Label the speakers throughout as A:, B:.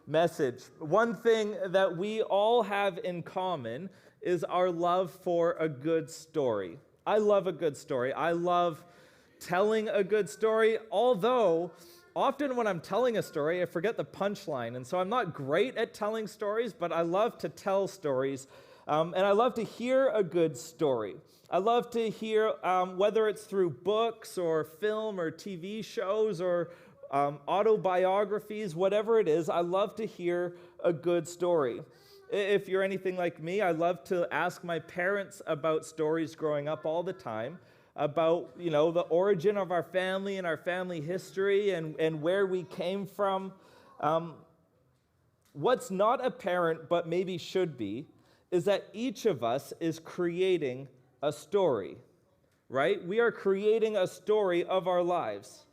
A: Message. One thing that we all have in common is our love for a good story. I love a good story. I love telling a good story, although often when I'm telling a story, I forget the punchline, and so I'm not great at telling stories, but I love to tell stories, and I love to hear a good story. I love to hear, whether it's through books or film or TV shows or autobiographies, whatever it is, I love to hear a good story. If you're anything like me, I love to ask my parents about stories growing up all the time, about, the origin of our family and our family history and where we came from. What's not apparent, but maybe should be, is that each of us is creating a story, right? We are creating a story of our lives.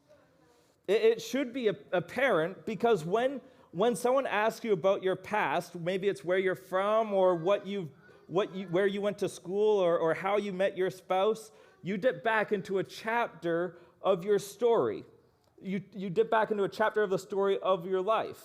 A: It should be apparent because when someone asks you about your past, maybe it's where you're from or where you went to school or how you met your spouse, you dip back into a chapter of your story. You dip back into a chapter of the story of your life.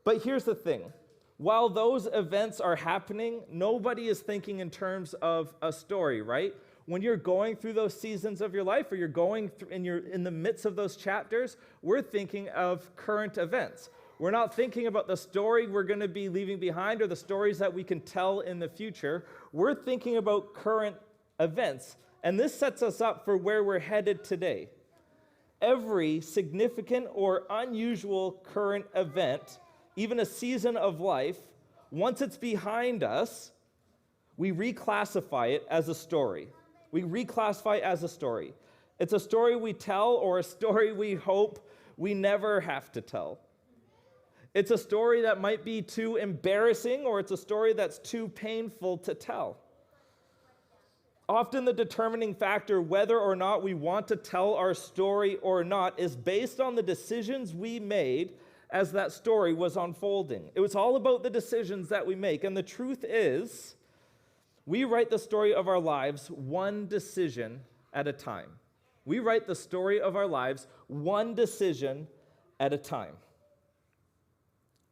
A: But here's the thing. While those events are happening, nobody is thinking in terms of a story, right? When you're going through those seasons of your life or you're going through and you're in the midst of those chapters, we're thinking of current events. We're not thinking about the story we're going to be leaving behind or the stories that we can tell in the future. We're thinking about current events. And this sets us up for where we're headed today. Every significant or unusual current event, even a season of life, once it's behind us, we reclassify it as a story. We reclassify it as a story. It's a story we tell or a story we hope we never have to tell. It's a story that might be too embarrassing or it's a story that's too painful to tell. Often the determining factor whether or not we want to tell our story or not is based on the decisions we made as that story was unfolding. It was all about the decisions that we make. And the truth is, we write the story of our lives one decision at a time. We write the story of our lives one decision at a time.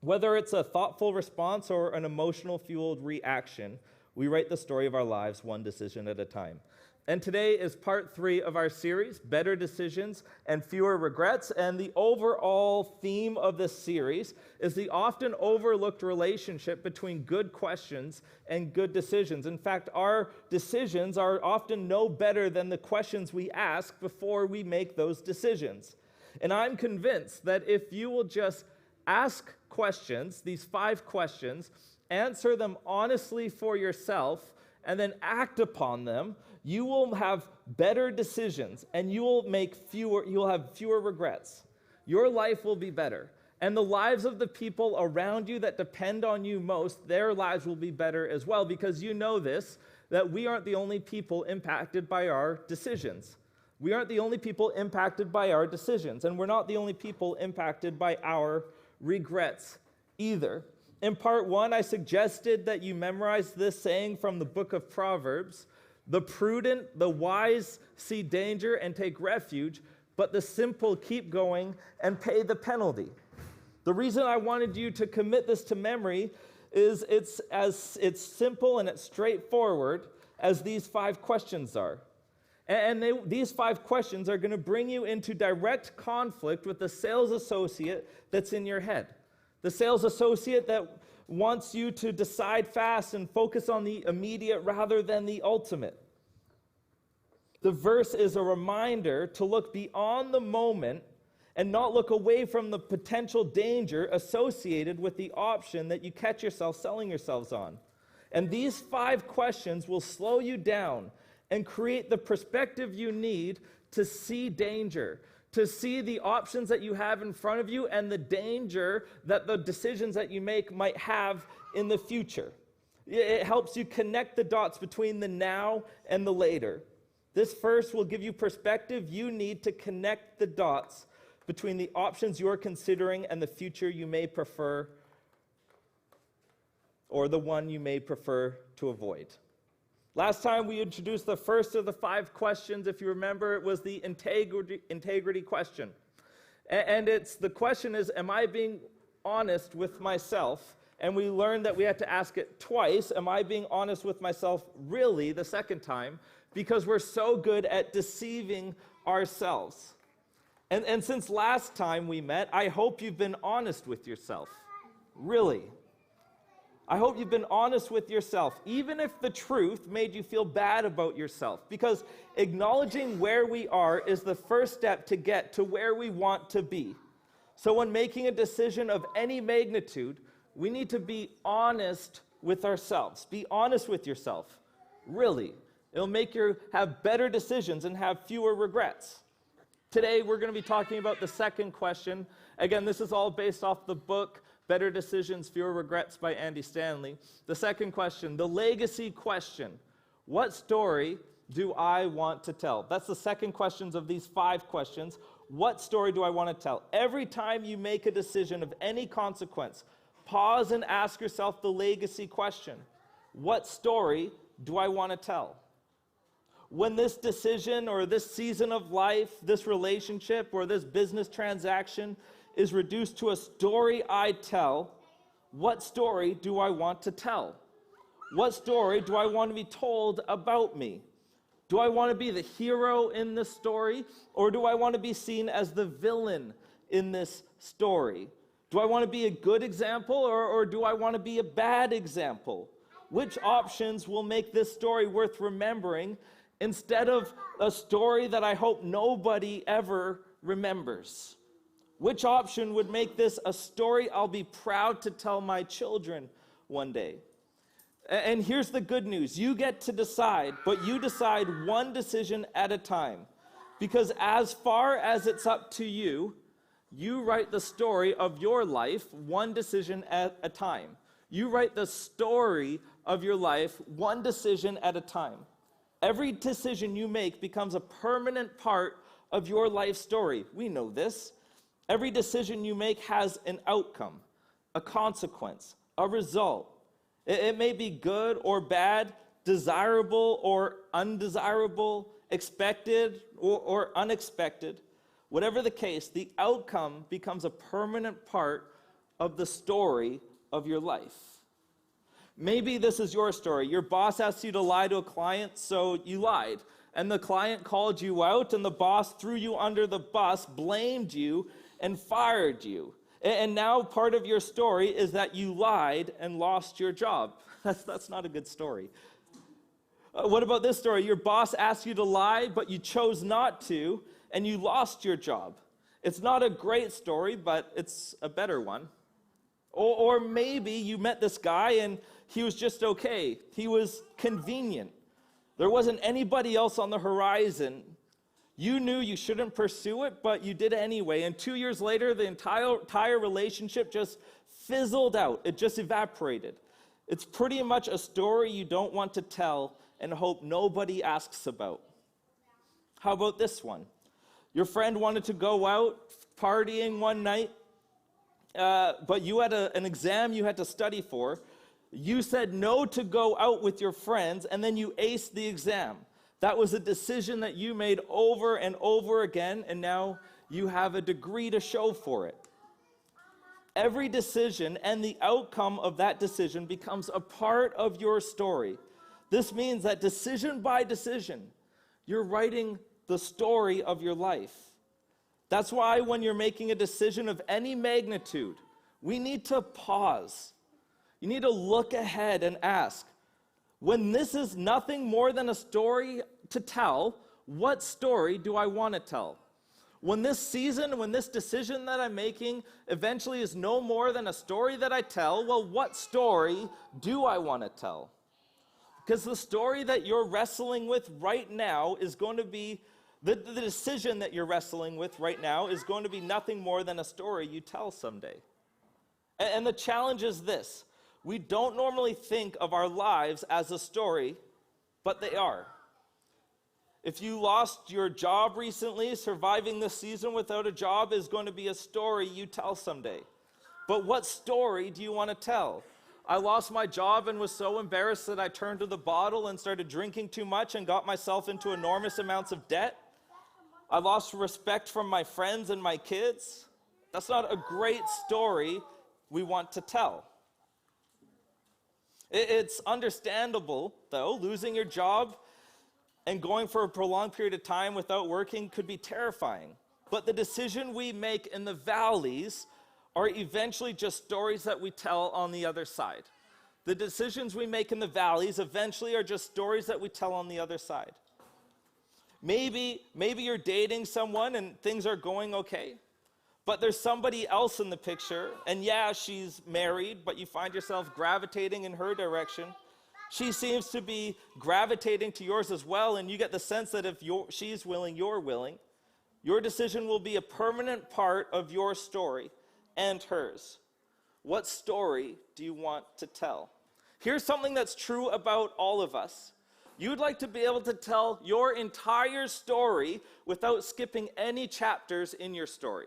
A: Whether it's a thoughtful response or an emotional-fueled reaction, we write the story of our lives one decision at a time. And today is part 3 of our series, Better Decisions and Fewer Regrets. And the overall theme of this series is the often overlooked relationship between good questions and good decisions. In fact, our decisions are often no better than the questions we ask before we make those decisions. And I'm convinced that if you will just ask questions, these 5 questions, answer them honestly for yourself, and then act upon them, you will have better decisions and you'll have fewer regrets. Your life will be better. And the lives of the people around you that depend on you most, their lives will be better as well, because you know this, that we aren't the only people impacted by our decisions. We aren't the only people impacted by our decisions, and we're not the only people impacted by our regrets either. In part 1, I suggested that you memorize this saying from the book of Proverbs: the prudent, the wise see danger and take refuge, but the simple keep going and pay the penalty. The reason I wanted you to commit this to memory is it's simple and it's straightforward as these 5 questions are. And these 5 questions are going to bring you into direct conflict with the sales associate that's in your head. The sales associate that wants you to decide fast and focus on the immediate rather than the ultimate. The verse is a reminder to look beyond the moment and not look away from the potential danger associated with the option that you catch yourself selling yourselves on. And these 5 questions will slow you down and create the perspective you need to see danger, to see the options that you have in front of you and the danger that the decisions that you make might have in the future. It helps you connect the dots between the now and the later. This verse will give you perspective you need to connect the dots between the options you're considering and the future you may prefer, or the one you may prefer to avoid. Last time we introduced the first of the 5 questions. If you remember, it was the integrity question. And the question is, am I being honest with myself. And we learned that we had to ask it twice. Am I being honest with myself really the second time? Because we're so good at deceiving ourselves. And since last time we met, I hope you've been honest with yourself. Really. I hope you've been honest with yourself, even if the truth made you feel bad about yourself. Because acknowledging where we are is the first step to get to where we want to be. So when making a decision of any magnitude, we need to be honest with ourselves. Be honest with yourself. Really. It'll make you have better decisions and have fewer regrets. Today, we're going to be talking about the second question. Again, this is all based off the book, Better Decisions, Fewer Regrets by Andy Stanley. The second question, the legacy question. What story do I want to tell? That's the second question of these 5 questions. What story do I want to tell? Every time you make a decision of any consequence, pause and ask yourself the legacy question. What story do I want to tell? When this decision or this season of life, this relationship or this business transaction is reduced to a story I tell, what story do I want to tell? What story do I want to be told about me? Do I want to be the hero in this story, or do I want to be seen as the villain in this story? Do I want to be a good example, or do I want to be a bad example? Which options will make this story worth remembering instead of a story that I hope nobody ever remembers? Which option would make this a story I'll be proud to tell my children one day? And here's the good news. You get to decide, but you decide one decision at a time. Because as far as it's up to you, you write the story of your life one decision at a time. You write the story of your life one decision at a time. Every decision you make becomes a permanent part of your life story. We know this. Every decision you make has an outcome, a consequence, a result. It may be good or bad, desirable or undesirable, expected or unexpected. Whatever the case, the outcome becomes a permanent part of the story of your life. Maybe this is your story. Your boss asked you to lie to a client, so you lied. And the client called you out, and the boss threw you under the bus, blamed you, and fired you. And now part of your story is that you lied and lost your job. That's not a good story. What about this story? Your boss asked you to lie, but you chose not to, and you lost your job. It's not a great story, but it's a better one. Or maybe you met this guy and he was just okay. He was convenient. There wasn't anybody else on the horizon. You knew you shouldn't pursue it, but you did anyway. And 2 years later, the entire relationship just fizzled out. It just evaporated. It's pretty much a story you don't want to tell and hope nobody asks about. How about this one? Your friend wanted to go out partying one night, but you had an exam you had to study for. You said no to go out with your friends, and then you aced the exam. That was a decision that you made over and over again, and now you have a degree to show for it. Every decision and the outcome of that decision becomes a part of your story. This means that decision by decision, you're writing the story of your life. That's why when you're making a decision of any magnitude, we need to pause. You need to look ahead and ask, when this is nothing more than a story to tell, what story do I want to tell? When this season, when this decision that I'm making eventually is no more than a story that I tell, well, what story do I want to tell? Because the story that you're wrestling with right now is going to be, the decision that you're wrestling with right now is going to be nothing more than a story you tell someday. And the challenge is this. We don't normally think of our lives as a story, but they are. If you lost your job recently, surviving this season without a job is going to be a story you tell someday. But what story do you want to tell? I lost my job and was so embarrassed that I turned to the bottle and started drinking too much and got myself into enormous amounts of debt. I lost respect from my friends and my kids. That's not a great story we want to tell. It's understandable, though, losing your job and going for a prolonged period of time without working could be terrifying. But the decision we make in the valleys are eventually just stories that we tell on the other side. The decisions we make in the valleys eventually are just stories that we tell on the other side. Maybe you're dating someone and things are going okay, but there's somebody else in the picture, and yeah, she's married, but you find yourself gravitating in her direction. She seems to be gravitating to yours as well, and you get the sense that if she's willing, you're willing. Your decision will be a permanent part of your story and hers. What story do you want to tell? Here's something that's true about all of us. You'd like to be able to tell your entire story without skipping any chapters in your story.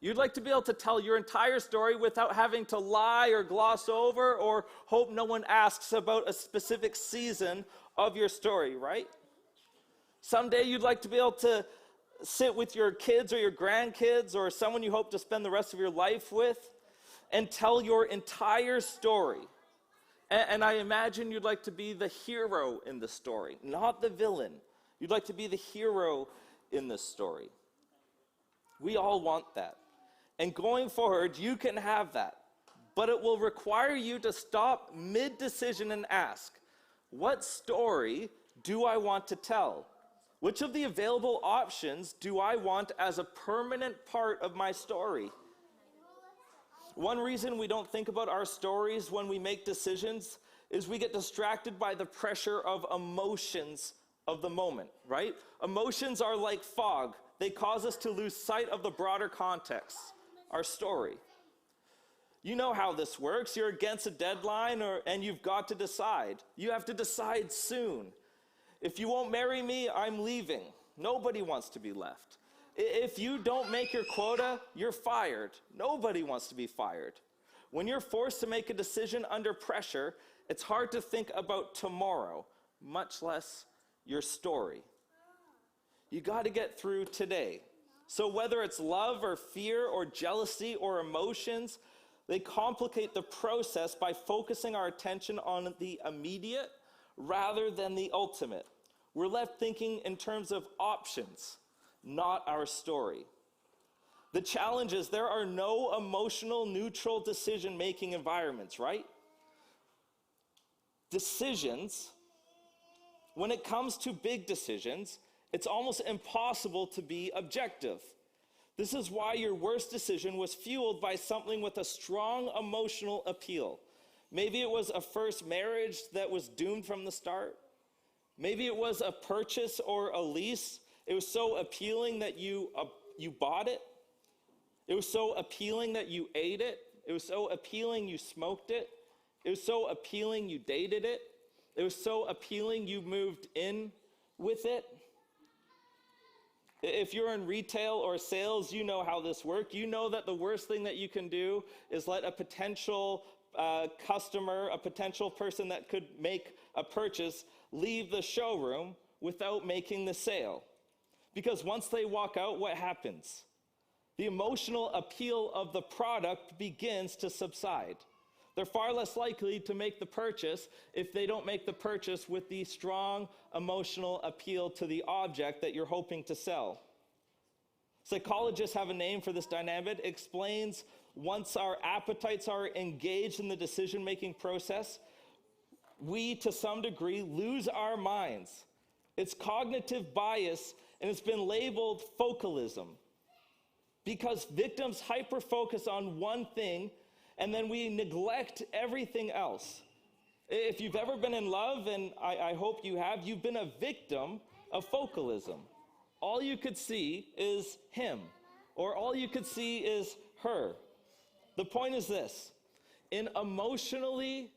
A: You'd like to be able to tell your entire story without having to lie or gloss over or hope no one asks about a specific season of your story, right? Someday you'd like to be able to sit with your kids or your grandkids or someone you hope to spend the rest of your life with and tell your entire story. And I imagine you'd like to be the hero in the story, not the villain. You'd like to be the hero in the story. We all want that. And going forward, you can have that. But it will require you to stop mid-decision and ask, what story do I want to tell? Which of the available options do I want as a permanent part of my story? One reason we don't think about our stories when we make decisions is we get distracted by the pressure of emotions of the moment, right? Emotions are like fog. They cause us to lose sight of the broader context, our story. You know how this works. You're against a deadline and you've got to decide. You have to decide soon. If you won't marry me, I'm leaving. Nobody wants to be left. If you don't make your quota, you're fired. Nobody wants to be fired. When you're forced to make a decision under pressure, it's hard to think about tomorrow, much less your story. You got to get through today. So whether it's love or fear or jealousy or emotions, they complicate the process by focusing our attention on the immediate rather than the ultimate. We're left thinking in terms of options, not our story. The challenge is there are no emotional, neutral decision-making environments, right? Decisions, when it comes to big decisions, it's almost impossible to be objective. This is why your worst decision was fueled by something with a strong emotional appeal. Maybe it was a first marriage that was doomed from the start. Maybe it was a purchase or a lease. It was so appealing that you bought it. It was so appealing that you ate it. It was so appealing you smoked it. It was so appealing you dated it. It was so appealing you moved in with it. If you're in retail or sales, you know how this works. You know that the worst thing that you can do is let a potential customer, a potential person that could make a purchase, leave the showroom without making the sale. Because once they walk out, what happens? The emotional appeal of the product begins to subside. They're far less likely to make the purchase if they don't make the purchase with the strong emotional appeal to the object that you're hoping to sell. Psychologists have a name for this dynamic. It explains once our appetites are engaged in the decision-making process, we, to some degree, lose our minds. It's cognitive bias, and it's been labeled focalism because victims hyper-focus on one thing and then we neglect everything else. If you've ever been in love, and I hope you have, you've been a victim of focalism. All you could see is him, or all you could see is her. The point is this: in emotionally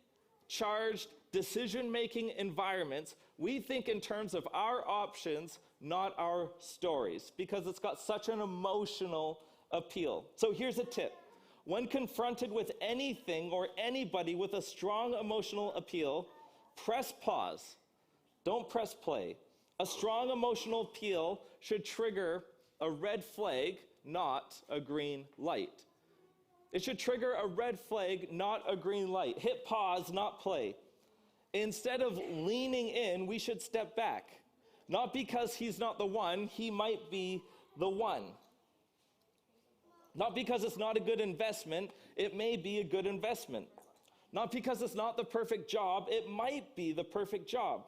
A: charged decision-making environments, we think in terms of our options, not our stories, because it's got such an emotional appeal. So here's a tip. When confronted with anything or anybody with a strong emotional appeal, press pause. Don't press play. A strong emotional appeal should trigger a red flag, not a green light. It should trigger a red flag, not a green light. Hit pause, not play. Instead of leaning in, we should step back. Not because he's not the one, he might be the one. Not because it's not a good investment, it may be a good investment. Not because it's not the perfect job, it might be the perfect job.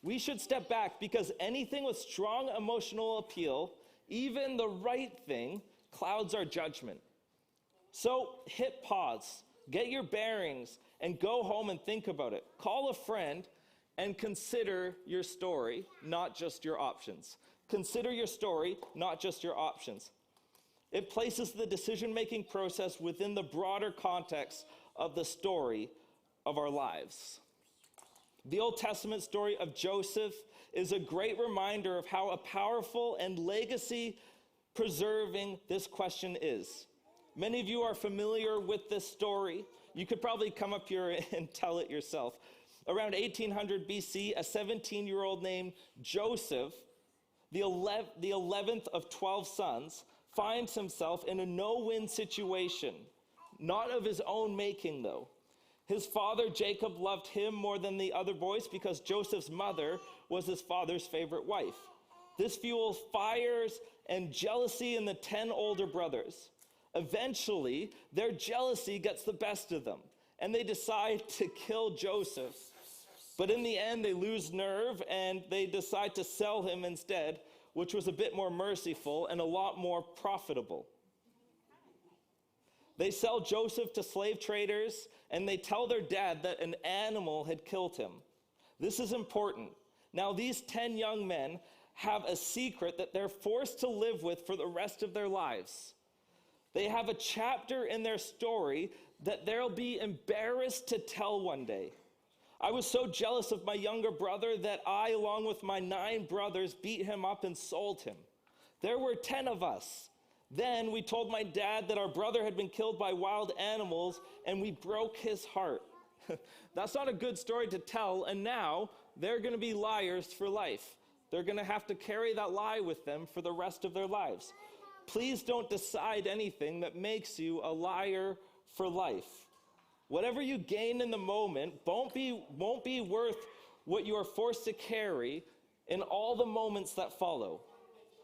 A: We should step back because anything with strong emotional appeal, even the right thing, clouds our judgment. So hit pause, get your bearings, and go home and think about it. Call a friend and consider your story, not just your options. Consider your story, not just your options. It places the decision-making process within the broader context of the story of our lives. The Old Testament story of Joseph is a great reminder of how a powerful and legacy-preserving this question is. Many of you are familiar with this story. You could probably come up here and tell it yourself. Around 1800 BC, a 17-year-old named Joseph, the 11th of 12 sons, finds himself in a no-win situation, not of his own making, though. His father, Jacob, loved him more than the other boys because Joseph's mother was his father's favorite wife. This fuels fires and jealousy in the 10 older brothers. Eventually, their jealousy gets the best of them, and they decide to kill Joseph. But in the end, they lose nerve, and they decide to sell him instead, which was a bit more merciful and a lot more profitable. They sell Joseph to slave traders, and they tell their dad that an animal had killed him. This is important. Now, these 10 young men have a secret that they're forced to live with for the rest of their lives. They have a chapter in their story that they'll be embarrassed to tell one day. I was so jealous of my younger brother that I, along with my 9 brothers, beat him up and sold him. There were 10 of us. Then we told my dad that our brother had been killed by wild animals, and we broke his heart. That's not a good story to tell, and now they're going to be liars for life. They're going to have to carry that lie with them for the rest of their lives. Please don't decide anything that makes you a liar for life. Whatever you gain in the moment won't be worth what you are forced to carry in all the moments that follow.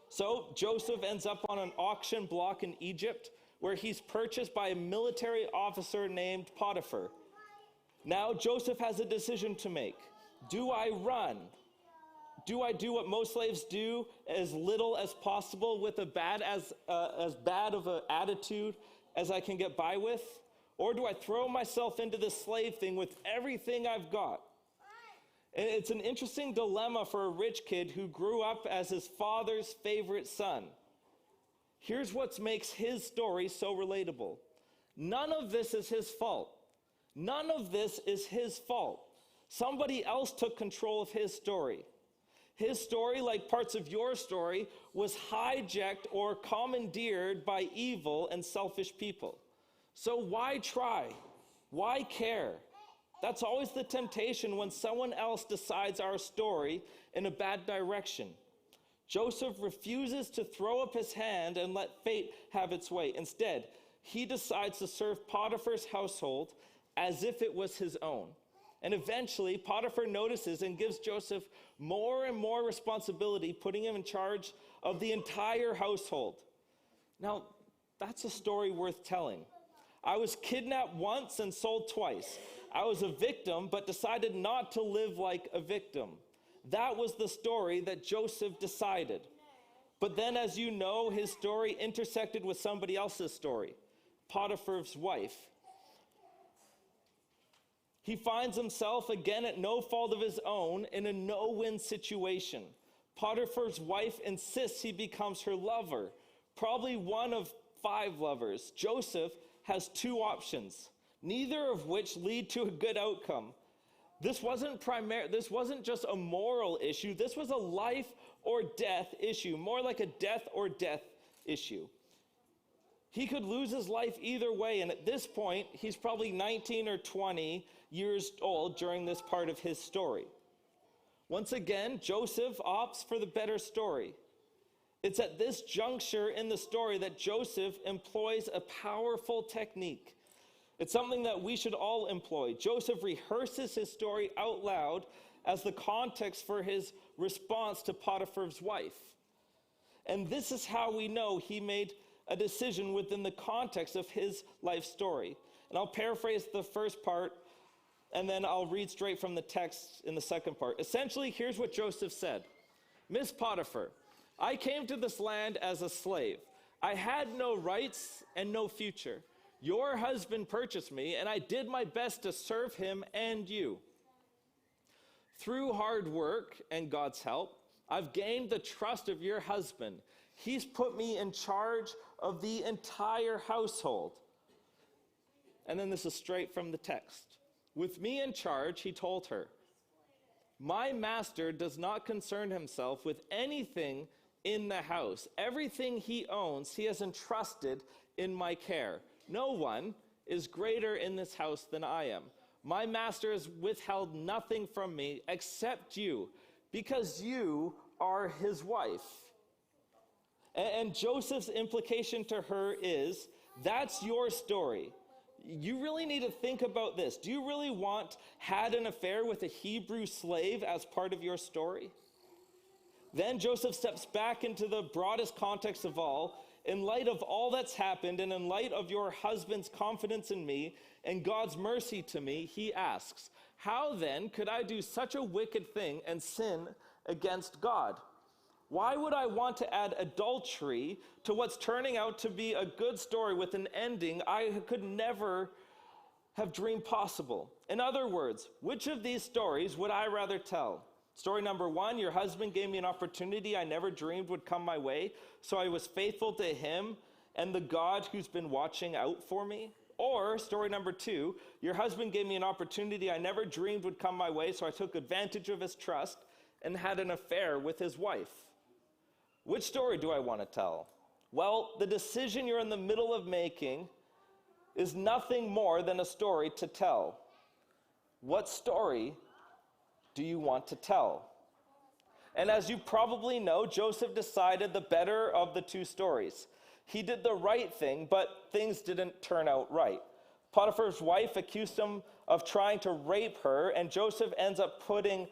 A: So Joseph ends up on an auction block in Egypt where he's purchased by a military officer named Potiphar. Now Joseph has a decision to make. Do I run? Do I do what most slaves do, as little as possible with as bad of an attitude as I can get by with? Or do I throw myself into this slave thing with everything I've got? And it's an interesting dilemma for a rich kid who grew up as his father's favorite son. Here's what makes his story so relatable. None of this is his fault. None of this is his fault. Somebody else took control of his story. His story, like parts of your story, was hijacked or commandeered by evil and selfish people. So why try? Why care? That's always the temptation when someone else decides our story in a bad direction. Joseph refuses to throw up his hand and let fate have its way. Instead, he decides to serve Potiphar's household as if it was his own. And eventually, Potiphar notices and gives Joseph more and more responsibility, putting him in charge of the entire household. Now, that's a story worth telling. I was kidnapped once and sold twice. I was a victim, but decided not to live like a victim. That was the story that Joseph decided. But then, as you know, his story intersected with somebody else's story, Potiphar's wife. He finds himself again at no fault of his own in a no-win situation. Potiphar's wife insists he becomes her lover, probably one of 5 lovers. Joseph has 2 options, neither of which lead to a good outcome. This wasn't just a moral issue. This was a life or death issue, more like a death or death issue. He could lose his life either way, and at this point, he's probably 19 or 20 years old during this part of his story. Once again, Joseph opts for the better story. It's at this juncture in the story that Joseph employs a powerful technique. It's something that we should all employ. Joseph rehearses his story out loud as the context for his response to Potiphar's wife. And this is how we know he made a decision within the context of his life story. And I'll paraphrase the first part, and then I'll read straight from the text in the second part. Essentially, here's what Joseph said. Miss Potiphar, I came to this land as a slave. I had no rights and no future. Your husband purchased me, and I did my best to serve him and you. Through hard work and God's help, I've gained the trust of your husband. He's put me in charge of the entire household. And then this is straight from the text. With me in charge, he told her, my master does not concern himself with anything in the house. Everything he owns, he has entrusted in my care. No one is greater in this house than I am. My master has withheld nothing from me except you, because you are his wife. And Joseph's implication to her is, that's your story. You really need to think about this. Do you really want had an affair with a Hebrew slave as part of your story? Then Joseph steps back into the broadest context of all. In light of all that's happened, and in light of your husband's confidence in me and God's mercy to me, he asks, how then could I do such a wicked thing and sin against God? Why would I want to add adultery to what's turning out to be a good story with an ending I could never have dreamed possible? In other words, which of these stories would I rather tell? Story number 1, your husband gave me an opportunity I never dreamed would come my way, so I was faithful to him and the God who's been watching out for me. Or story number 2, your husband gave me an opportunity I never dreamed would come my way, so I took advantage of his trust and had an affair with his wife. Which story do I want to tell? Well, the decision you're in the middle of making is nothing more than a story to tell. What story do you want to tell? And as you probably know, Joseph decided the better of the two stories. He did the right thing, but things didn't turn out right. Potiphar's wife accused him of trying to rape her, and Joseph ends up in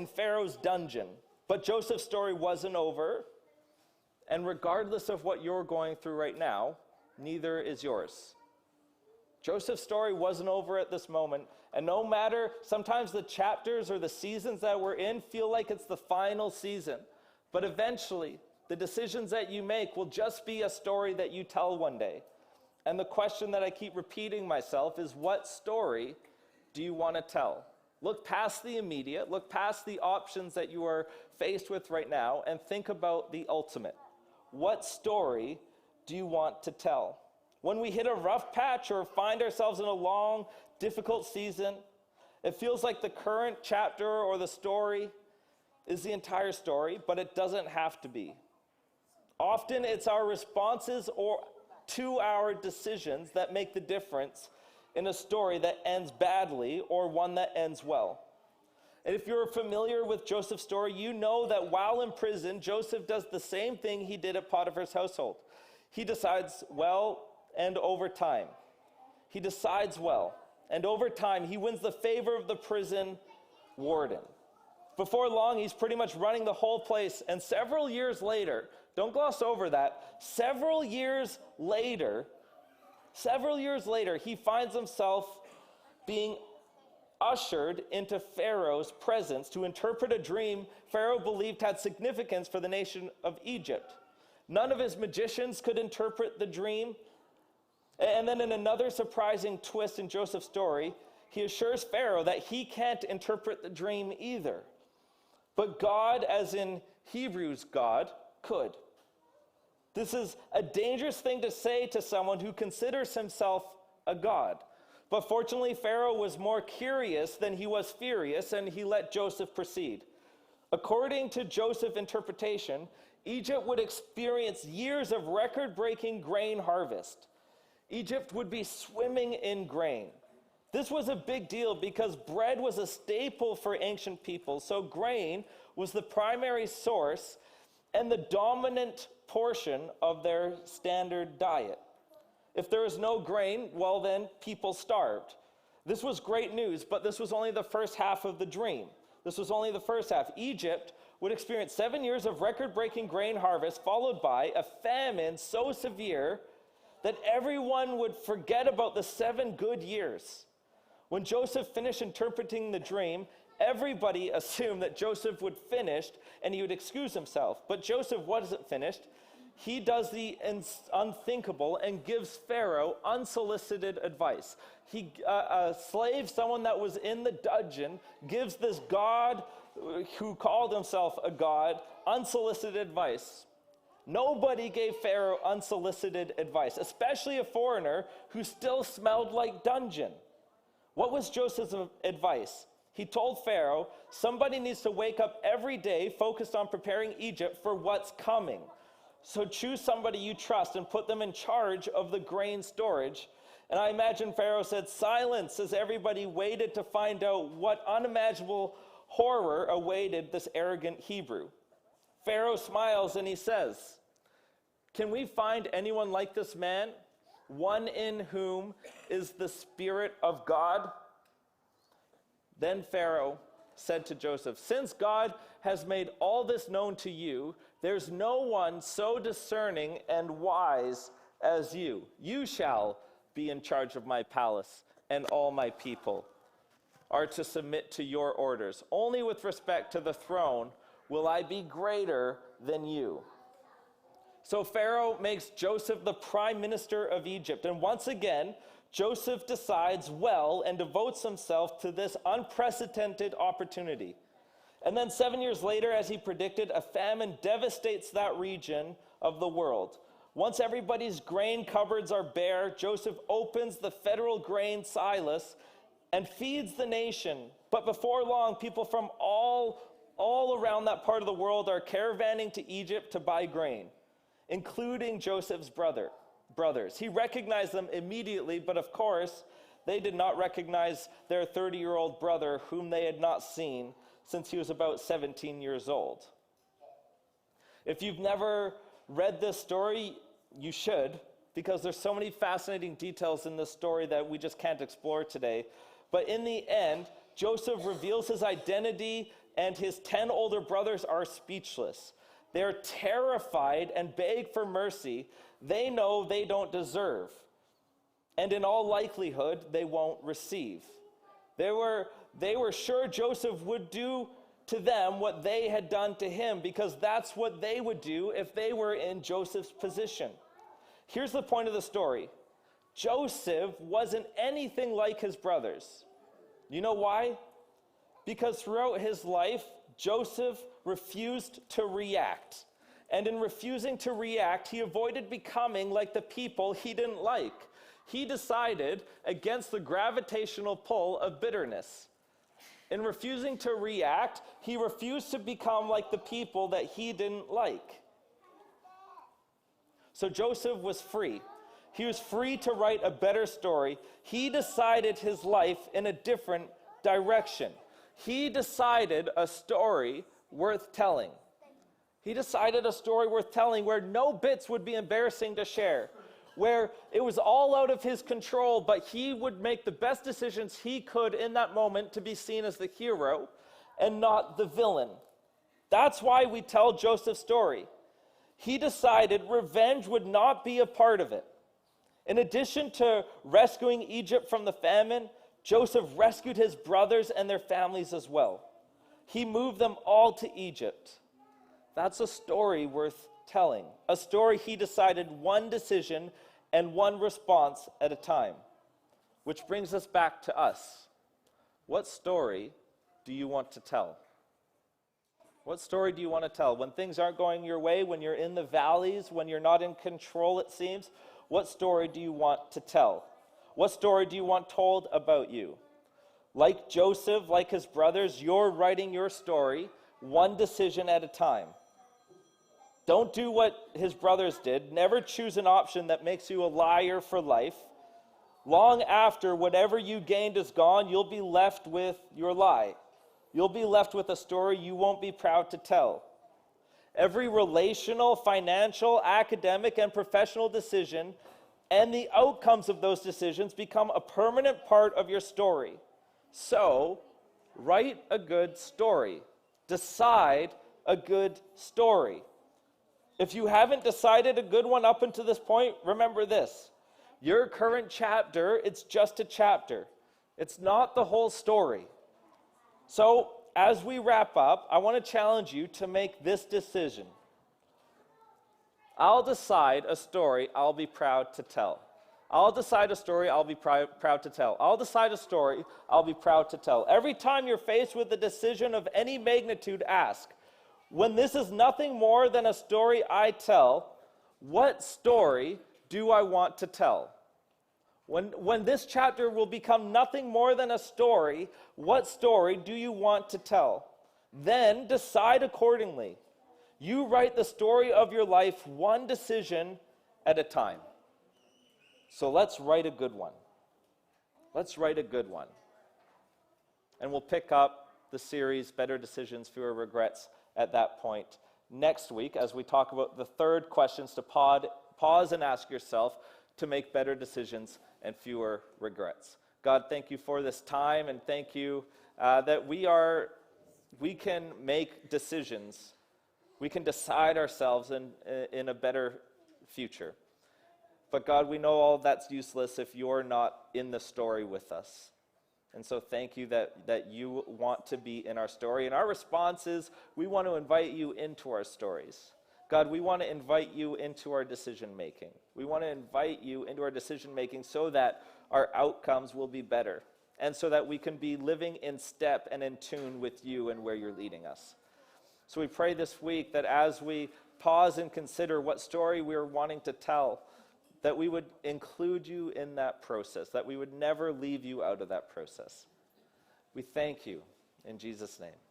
A: Pharaoh's dungeon. But Joseph's story wasn't over, and regardless of what you're going through right now, neither is yours. Joseph's story wasn't over at this moment, and no matter, sometimes the chapters or the seasons that we're in feel like it's the final season, but eventually, the decisions that you make will just be a story that you tell one day. And the question that I keep repeating myself is, what story do you want to tell? Look past the immediate, look past the options that you are faced with right now, and think about the ultimate. What story do you want to tell? When we hit a rough patch or find ourselves in a long, difficult season, it feels like the current chapter or the story is the entire story, but it doesn't have to be. Often it's our responses to our decisions that make the difference in a story that ends badly or one that ends well. And if you're familiar with Joseph's story, you know that while in prison, Joseph does the same thing he did at Potiphar's household. He decides well, and over time. He decides well, and over time, he wins the favor of the prison warden. Before long, he's pretty much running the whole place, and several years later, don't gloss over that, several years later, he finds himself being ushered into Pharaoh's presence to interpret a dream Pharaoh believed had significance for the nation of Egypt. None of his magicians could interpret the dream. And then in another surprising twist in Joseph's story, he assures Pharaoh that he can't interpret the dream either. But God, as in Hebrews God, could. This is a dangerous thing to say to someone who considers himself a god. But fortunately, Pharaoh was more curious than he was furious, and he let Joseph proceed. According to Joseph's interpretation, Egypt would experience years of record-breaking grain harvest. Egypt would be swimming in grain. This was a big deal because bread was a staple for ancient people, so grain was the primary source and the dominant portion of their standard diet. If there was no grain, well then people starved. This was great news, but this was only the first half of the dream. This was only the first half. Egypt would experience 7 years of record-breaking grain harvest, followed by a famine so severe that everyone would forget about the 7 good years. When Joseph finished interpreting the dream, everybody assumed that Joseph would finish and he would excuse himself. But Joseph wasn't finished. He does the unthinkable and gives Pharaoh unsolicited advice. A slave, someone that was in the dungeon, gives this God who called himself a god unsolicited advice. Nobody gave Pharaoh unsolicited advice, especially a foreigner who still smelled like dungeon. What was Joseph's advice? He told Pharaoh, somebody needs to wake up every day focused on preparing Egypt for what's coming. So choose somebody you trust and put them in charge of the grain storage. And I imagine Pharaoh said silence as everybody waited to find out what unimaginable horror awaited this arrogant Hebrew. Pharaoh smiles and he says, can we find anyone like this man, one in whom is the Spirit of God? Then Pharaoh said to Joseph, since God has made all this known to you, there's no one so discerning and wise as you. You shall be in charge of my palace, and all my people are to submit to your orders. Only with respect to the throne will I be greater than you. So Pharaoh makes Joseph the prime minister of Egypt. And once again, Joseph decides well and devotes himself to this unprecedented opportunity. And then 7 years later, as he predicted, a famine devastates that region of the world. Once everybody's grain cupboards are bare, Joseph opens the federal grain silos and feeds the nation. But before long, people from all around that part of the world are caravanning to Egypt to buy grain, including Joseph's brothers. He recognized them immediately, but of course, they did not recognize their 30-year-old brother, whom they had not seen since he was about 17 years old. If you've never read this story, you should, because there's so many fascinating details in this story that we just can't explore today. But in the end, Joseph reveals his identity, and his 10 older brothers are speechless. They're terrified and beg for mercy. They know they don't deserve, and in all likelihood, they won't receive. They were sure Joseph would do to them what they had done to him, because that's what they would do if they were in Joseph's position. Here's the point of the story. Joseph wasn't anything like his brothers. You know why? Because throughout his life, Joseph refused to react. And in refusing to react, he avoided becoming like the people he didn't like. He decided against the gravitational pull of bitterness. In refusing to react, he refused to become like the people that he didn't like. So Joseph was free. He was free to write a better story. He decided his life in a different direction. He decided a story worth telling. He decided a story worth telling where no bits would be embarrassing to share, where it was all out of his control, but he would make the best decisions he could in that moment to be seen as the hero and not the villain. That's why we tell Joseph's story. He decided revenge would not be a part of it. In addition to rescuing Egypt from the famine, Joseph rescued his brothers and their families as well. He moved them all to Egypt. That's a story worth telling, a story he decided one decision and one response at a time. Which brings us back to us. What story do you want to tell? What story do you want to tell? When things aren't going your way, when you're in the valleys, when you're not in control, it seems, what story do you want to tell? What story do you want told about you? Like Joseph, like his brothers, you're writing your story one decision at a time. Don't do what his brothers did. Never choose an option that makes you a liar for life. Long after whatever you gained is gone, you'll be left with your lie. You'll be left with a story you won't be proud to tell. Every relational, financial, academic, and professional decision and the outcomes of those decisions become a permanent part of your story. So, write a good story. Decide a good story. If you haven't decided a good one up until this point, remember this. Your current chapter, it's just a chapter. It's not the whole story. So, as we wrap up, I want to challenge you to make this decision. I'll decide a story I'll be proud to tell. I'll decide a story I'll be proud to tell. I'll decide a story I'll be proud to tell. Every time you're faced with a decision of any magnitude, ask, when this is nothing more than a story I tell, what story do I want to tell? When this chapter will become nothing more than a story, what story do you want to tell? Then decide accordingly. You write the story of your life one decision at a time. So let's write a good one. Let's write a good one. And we'll pick up the series, Better Decisions, Fewer Regrets, at that point next week as we talk about the third questions to pause and ask yourself to make better decisions and fewer regrets. God, thank you for this time, and thank you that we can make decisions. We can decide ourselves in a better future. But God, we know all that's useless if you're not in the story with us. And so thank you that you want to be in our story. And our response is we want to invite you into our stories. God, we want to invite you into our decision making. We want to invite you into our decision making so that our outcomes will be better and so that we can be living in step and in tune with you and where you're leading us. So we pray this week that as we pause and consider what story we're wanting to tell, that we would include you in that process, that we would never leave you out of that process. We thank you in Jesus' name.